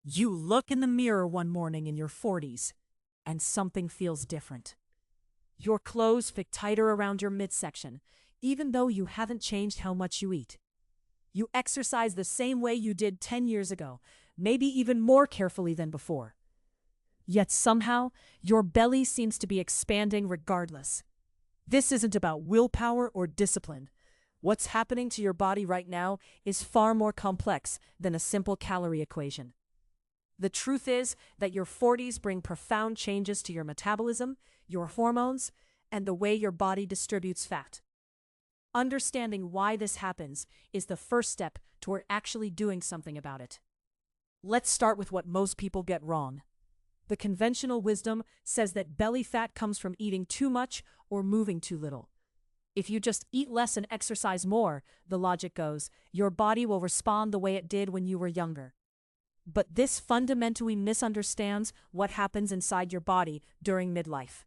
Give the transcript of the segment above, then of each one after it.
You look in the mirror one morning in your 40s, and something feels different. Your clothes fit tighter around your midsection, even though you haven't changed how much you eat. You exercise the same way you did 10 years ago, maybe even more carefully than before. Yet somehow, your belly seems to be expanding regardless. This isn't about willpower or discipline. What's happening to your body right now is far more complex than a simple calorie equation. The truth is that your 40s bring profound changes to your metabolism, your hormones, and the way your body distributes fat. Understanding why this happens is the first step toward actually doing something about it. Let's start with what most people get wrong. The conventional wisdom says that belly fat comes from eating too much or moving too little. If you just eat less and exercise more, the logic goes, your body will respond the way it did when you were younger. But this fundamentally misunderstands what happens inside your body during midlife.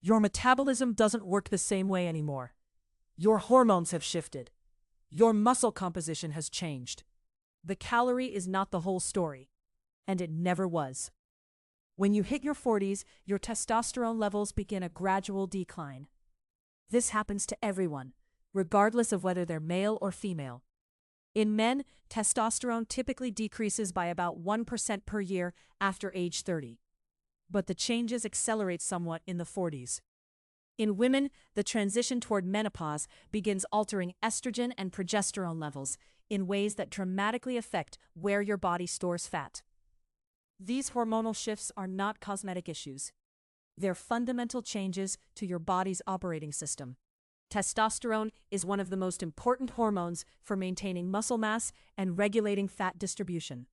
Your metabolism doesn't work the same way anymore. Your hormones have shifted. Your muscle composition has changed. The calorie is not the whole story, and it never was. When you hit your 40s, your testosterone levels begin a gradual decline. This happens to everyone, regardless of whether they're male or female. In men, testosterone typically decreases by about 1% per year after age 30. But the changes accelerate somewhat in the 40s. In women, the transition toward menopause begins altering estrogen and progesterone levels in ways that dramatically affect where your body stores fat. These hormonal shifts are not cosmetic issues. They're fundamental changes to your body's operating system. Testosterone is one of the most important hormones for maintaining muscle mass and regulating fat distribution.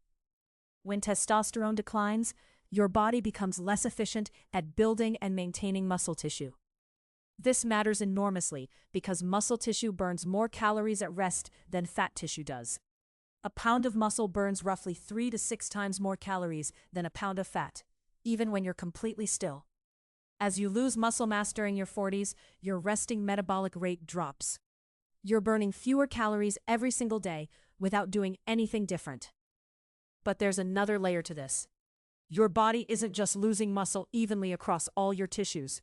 When testosterone declines, your body becomes less efficient at building and maintaining muscle tissue. This matters enormously because muscle tissue burns more calories at rest than fat tissue does. A pound of muscle burns roughly 3 to 6 times more calories than a pound of fat, even when you're completely still. As you lose muscle mass during your 40s, your resting metabolic rate drops. You're burning fewer calories every single day without doing anything different. But there's another layer to this. Your body isn't just losing muscle evenly across all your tissues.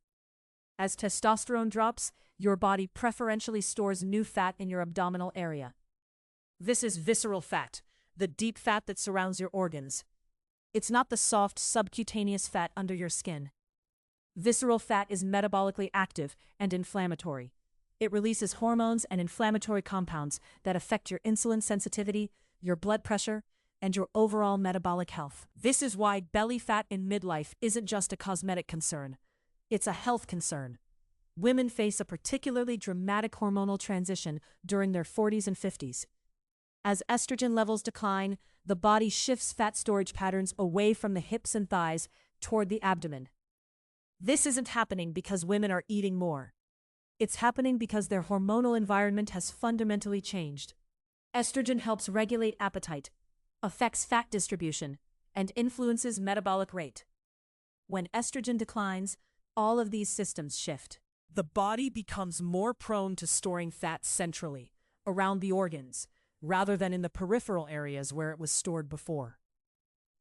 As testosterone drops, your body preferentially stores new fat in your abdominal area. This is visceral fat, the deep fat that surrounds your organs. It's not the soft, subcutaneous fat under your skin. Visceral fat is metabolically active and inflammatory. It releases hormones and inflammatory compounds that affect your insulin sensitivity, your blood pressure, and your overall metabolic health. This is why belly fat in midlife isn't just a cosmetic concern. It's a health concern. Women face a particularly dramatic hormonal transition during their 40s and 50s. As estrogen levels decline, the body shifts fat storage patterns away from the hips and thighs toward the abdomen. This isn't happening because women are eating more. It's happening because their hormonal environment has fundamentally changed. Estrogen helps regulate appetite, affects fat distribution, and influences metabolic rate. When estrogen declines, all of these systems shift. The body becomes more prone to storing fat centrally, around the organs, rather than in the peripheral areas where it was stored before.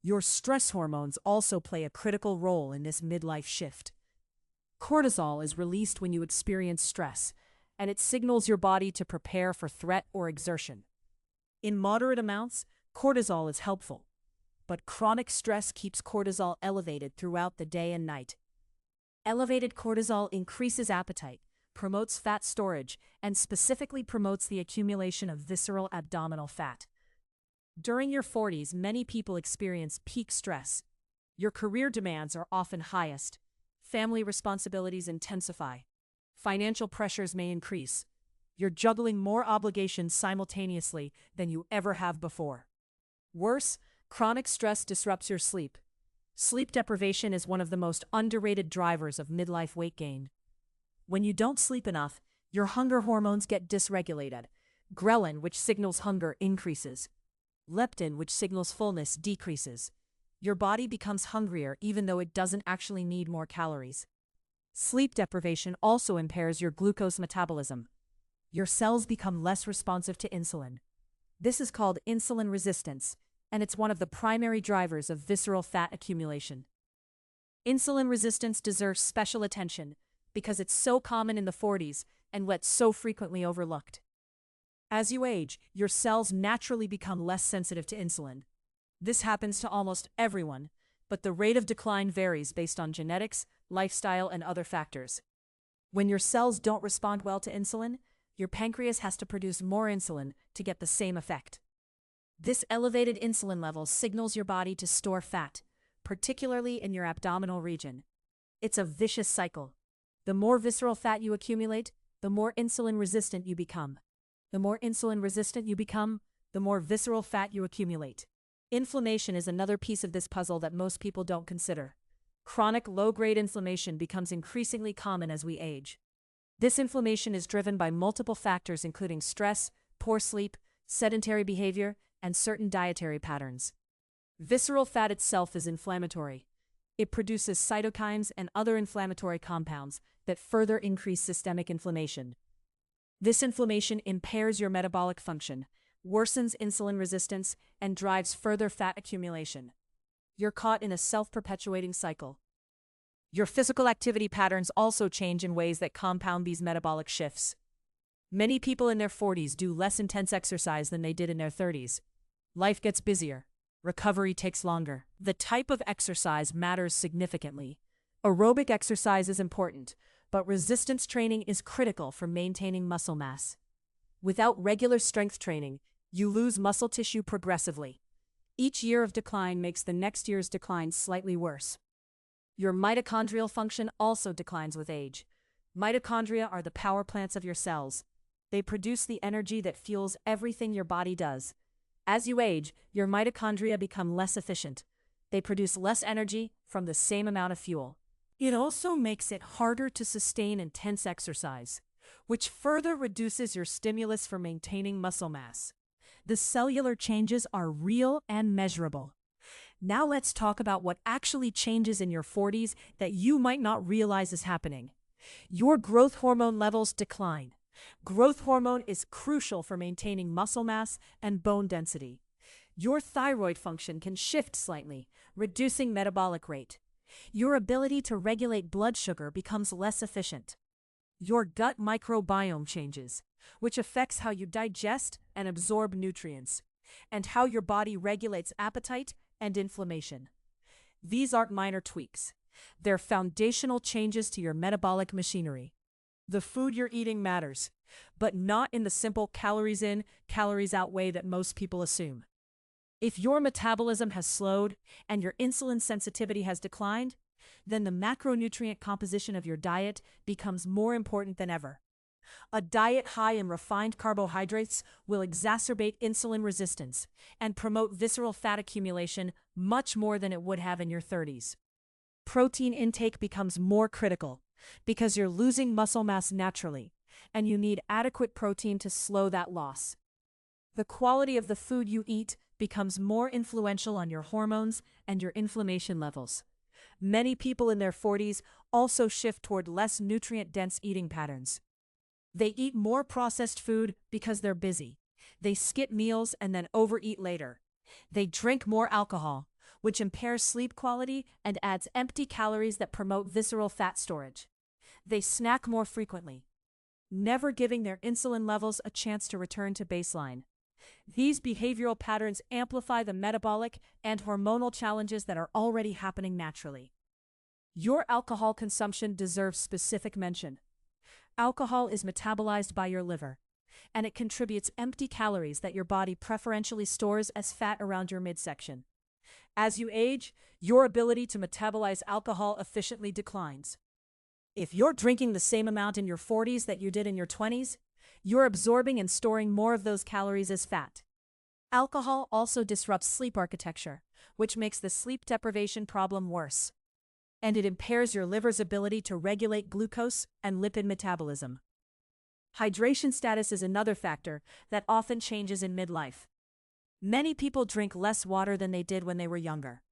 Your stress hormones also play a critical role in this midlife shift. Cortisol is released when you experience stress, and it signals your body to prepare for threat or exertion. In moderate amounts, cortisol is helpful, but chronic stress keeps cortisol elevated throughout the day and night. Elevated cortisol increases appetite, promotes fat storage, and specifically promotes the accumulation of visceral abdominal fat. During your 40s, many people experience peak stress. Your career demands are often highest. Family responsibilities intensify. Financial pressures may increase. You're juggling more obligations simultaneously than you ever have before. Worse, chronic stress disrupts your sleep. Sleep deprivation is one of the most underrated drivers of midlife weight gain. When you don't sleep enough, your hunger hormones get dysregulated. Ghrelin, which signals hunger, increases. Leptin, which signals fullness, decreases. Your body becomes hungrier even though it doesn't actually need more calories. Sleep deprivation also impairs your glucose metabolism. Your cells become less responsive to insulin. This is called insulin resistance, and it's one of the primary drivers of visceral fat accumulation. Insulin resistance deserves special attention because it's so common in the 40s and yet so frequently overlooked. As you age, your cells naturally become less sensitive to insulin. This happens to almost everyone, but the rate of decline varies based on genetics, lifestyle, and other factors. When your cells don't respond well to insulin, your pancreas has to produce more insulin to get the same effect. This elevated insulin level signals your body to store fat, particularly in your abdominal region. It's a vicious cycle. The more visceral fat you accumulate, the more insulin resistant you become. The more insulin resistant you become, the more visceral fat you accumulate. Inflammation is another piece of this puzzle that most people don't consider. Chronic low-grade inflammation becomes increasingly common as we age. This inflammation is driven by multiple factors including stress, poor sleep, sedentary behavior, and certain dietary patterns. Visceral fat itself is inflammatory. It produces cytokines and other inflammatory compounds that further increase systemic inflammation. This inflammation impairs your metabolic function, worsens insulin resistance, and drives further fat accumulation. You're caught in a self-perpetuating cycle. Your physical activity patterns also change in ways that compound these metabolic shifts. Many people in their 40s do less intense exercise than they did in their 30s. Life gets busier. Recovery takes longer. The type of exercise matters significantly. Aerobic exercise is important, but resistance training is critical for maintaining muscle mass. Without regular strength training, you lose muscle tissue progressively. Each year of decline makes the next year's decline slightly worse. Your mitochondrial function also declines with age. Mitochondria are the power plants of your cells. They produce the energy that fuels everything your body does. As you age, your mitochondria become less efficient. They produce less energy from the same amount of fuel. It also makes it harder to sustain intense exercise, which further reduces your stimulus for maintaining muscle mass. The cellular changes are real and measurable. Now let's talk about what actually changes in your 40s that you might not realize is happening. Your growth hormone levels decline. Growth hormone is crucial for maintaining muscle mass and bone density. Your thyroid function can shift slightly, reducing metabolic rate. Your ability to regulate blood sugar becomes less efficient. Your gut microbiome changes, which affects how you digest and absorb nutrients, and how your body regulates appetite and inflammation. These aren't minor tweaks. They're foundational changes to your metabolic machinery. The food you're eating matters, but not in the simple calories in, calories out way that most people assume. If your metabolism has slowed and your insulin sensitivity has declined, then the macronutrient composition of your diet becomes more important than ever. A diet high in refined carbohydrates will exacerbate insulin resistance and promote visceral fat accumulation much more than it would have in your 30s. Protein intake becomes more critical because you're losing muscle mass naturally, and you need adequate protein to slow that loss. The quality of the food you eat becomes more influential on your hormones and your inflammation levels. Many people in their 40s also shift toward less nutrient-dense eating patterns. They eat more processed food because they're busy. They skip meals and then overeat later. They drink more alcohol, which impairs sleep quality and adds empty calories that promote visceral fat storage. They snack more frequently, never giving their insulin levels a chance to return to baseline. These behavioral patterns amplify the metabolic and hormonal challenges that are already happening naturally. Your alcohol consumption deserves specific mention. Alcohol is metabolized by your liver, and it contributes empty calories that your body preferentially stores as fat around your midsection. As you age, your ability to metabolize alcohol efficiently declines. If you're drinking the same amount in your 40s that you did in your 20s, you're absorbing and storing more of those calories as fat. Alcohol also disrupts sleep architecture, which makes the sleep deprivation problem worse. And it impairs your liver's ability to regulate glucose and lipid metabolism. Hydration status is another factor that often changes in midlife. Many people drink less water than they did when they were younger.